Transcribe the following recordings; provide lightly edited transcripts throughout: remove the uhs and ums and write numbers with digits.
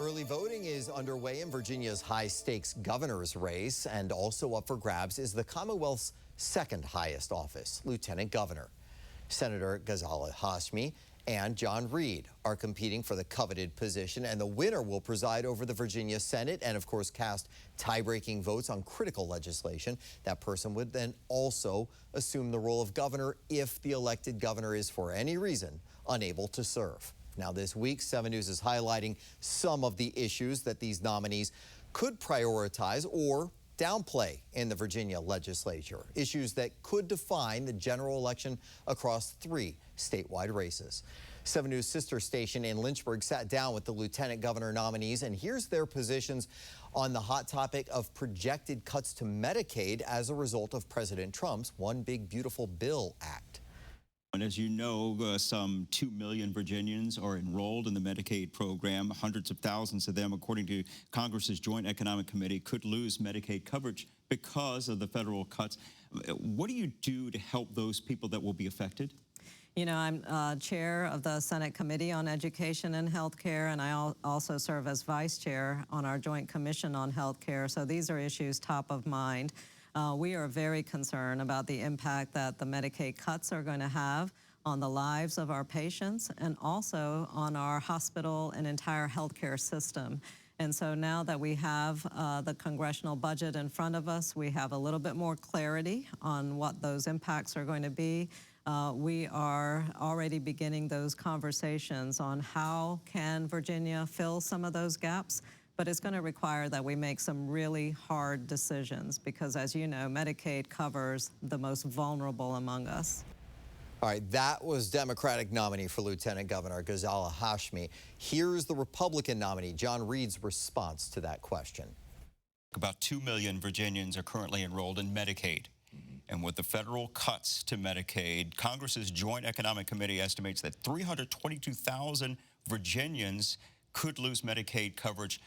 Early voting is underway in Virginia's high-stakes governor's race, and also up for grabs is the Commonwealth's second highest office, lieutenant governor. Senator Ghazala Hashmi and John Reid are competing for the coveted position, and the winner will preside over the Virginia Senate and, of course, cast tie-breaking votes on critical legislation. That person would then also assume the role of governor if the elected governor is, for any reason, unable to serve. Now, this week, 7 News is highlighting some of the issues that these nominees could prioritize or downplay in the Virginia legislature, issues that could define the general election across 3 statewide races. 7 News sister station in Lynchburg sat down with the lieutenant governor nominees, and here's their positions on the hot topic of projected cuts to Medicaid as a result of President Trump's One Big Beautiful Bill Act. And as you know, some 2 million Virginians are enrolled in the Medicaid program. Hundreds of thousands of them, according to Congress's Joint Economic Committee, could lose Medicaid coverage because of the federal cuts. What do you do to help those people that will be affected? You know, I'm chair of the Senate Committee on Education and Healthcare, and I also serve as vice chair on our Joint Commission on Healthcare. So these are issues top of mind. We are very concerned about the impact that the Medicaid cuts are going to have on the lives of our patients and also on our hospital and entire healthcare system. And so now that we have the congressional budget in front of us, we have a little bit more clarity on what those impacts are going to be. We are already beginning those conversations on how can Virginia fill some of those gaps. But it's going to require that we make some really hard decisions because, as you know, Medicaid covers the most vulnerable among us. All right, that was Democratic nominee for Lieutenant Governor Ghazala Hashmi. Here's the Republican nominee, John Reid's response to that question. About 2 million Virginians are currently enrolled in Medicaid. And with the federal cuts to Medicaid, Congress's Joint Economic Committee estimates that 322,000 Virginians could lose Medicaid coverage.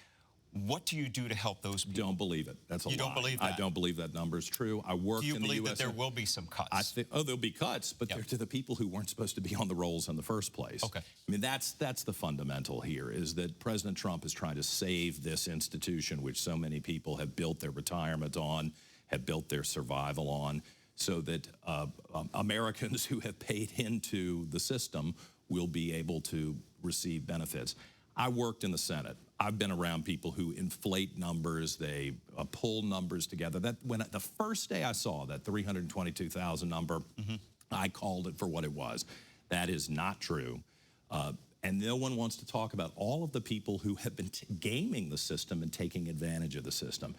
What do you do to help those people? Don't believe it. That's a lie. You don't believe that? I don't believe that number is true. I work in the U.S. Do you believe that there will be some cuts? I think, there'll be cuts, but they're to the people who weren't supposed to be on the rolls in the first place. Okay. I mean, that's the fundamental here, is that President Trump is trying to save this institution, which so many people have built their retirement on, have built their survival on, so that Americans who have paid into the system will be able to receive benefits. I worked in the Senate. I've been around people who inflate numbers, they pull numbers together. That when the first day I saw that 322,000 number, I called it for what it was. That is not true. And no one wants to talk about all of the people who have been gaming the system and taking advantage of the system.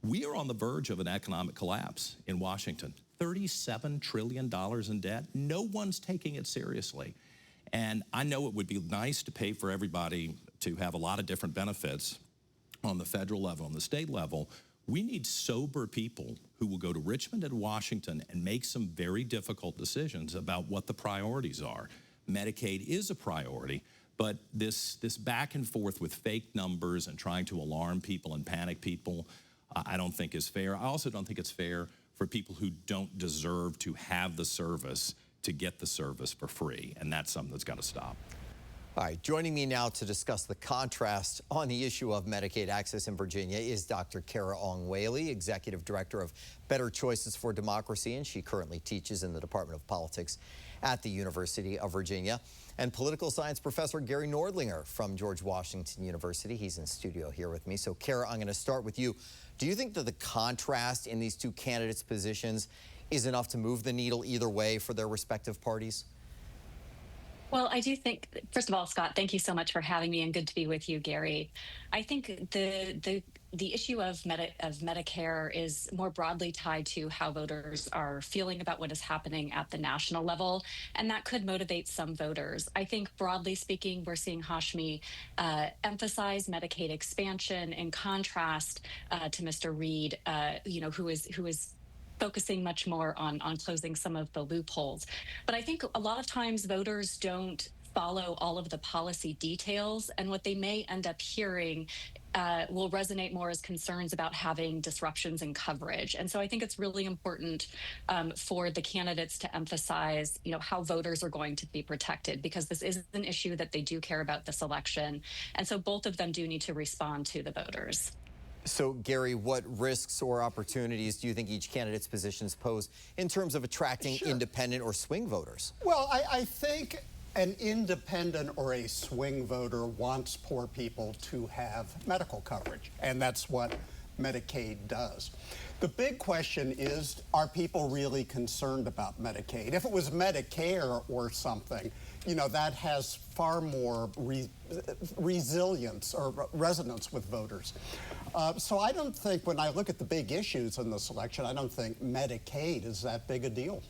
We are on the verge of an economic collapse in Washington. $37 trillion in debt. No one's taking it seriously. And I know it would be nice to pay for everybody to have a lot of different benefits on the federal level, on the state level. We need sober people who will go to Richmond and Washington and make some very difficult decisions about what the priorities are. Medicaid is a priority, but this back and forth with fake numbers and trying to alarm people and panic people, I don't think is fair. I also don't think it's fair for people who don't deserve to have the service to get the service for free, and that's something that's got to stop. All right, joining me now to discuss the contrast on the issue of Medicaid access in Virginia is Dr. Kara Ong-Whaley, Executive Director of Better Choices for Democracy, and she currently teaches in the Department of Politics at the University of Virginia, and political science professor Gary Nordlinger from George Washington University. He's in studio here with me. So, Kara, I'm going to start with you. Do you think that the contrast in these two candidates' positions is enough to move the needle either way for their respective parties? Well, I do think, first of all, Scott, thank you so much for having me, and good to be with you, Gary. I think the issue of Medicare is more broadly tied to how voters are feeling about what is happening at the national level, and that could motivate some voters. I think, broadly speaking, we're seeing Hashmi emphasize Medicaid expansion in contrast to Mr. Reid, who is focusing much more on closing some of the loopholes. But I think a lot of times voters don't follow all of the policy details, and what they may end up hearing will resonate more as concerns about having disruptions in coverage. And so I think it's really important for the candidates to emphasize, how voters are going to be protected, because this is an issue that they do care about this election. And so both of them do need to respond to the voters. So, Gary, what risks or opportunities do you think each candidate's positions pose in terms of attracting independent or swing voters? Well, I think an independent or a swing voter wants poor people to have medical coverage, and that's what Medicaid does. The big question is, are people really concerned about Medicaid? If it was Medicare or something, that has far more resilience or resonance with voters. So I don't think, when I look at the big issues in this election, I don't think Medicaid is that big a deal.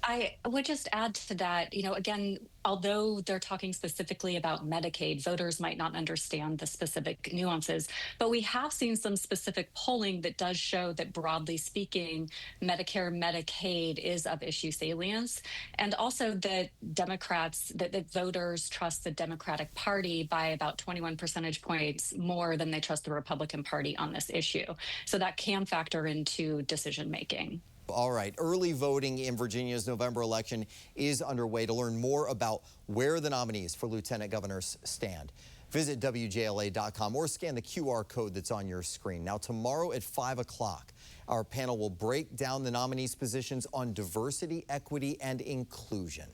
I would just add to that, again, although they're talking specifically about Medicaid, voters might not understand the specific nuances, but we have seen some specific polling that does show that, broadly speaking, Medicare, Medicaid is of issue salience, and also that that voters trust the Democratic Party by about 21 percentage points more than they trust the Republican Party on this issue. So that can factor into decision making. All right, early voting in Virginia's November election is underway. To learn more about where the nominees for lieutenant governors stand, visit WJLA.com or scan the QR code that's on your screen. Now, tomorrow at 5 o'clock, our panel will break down the nominees' positions on diversity, equity, and inclusion.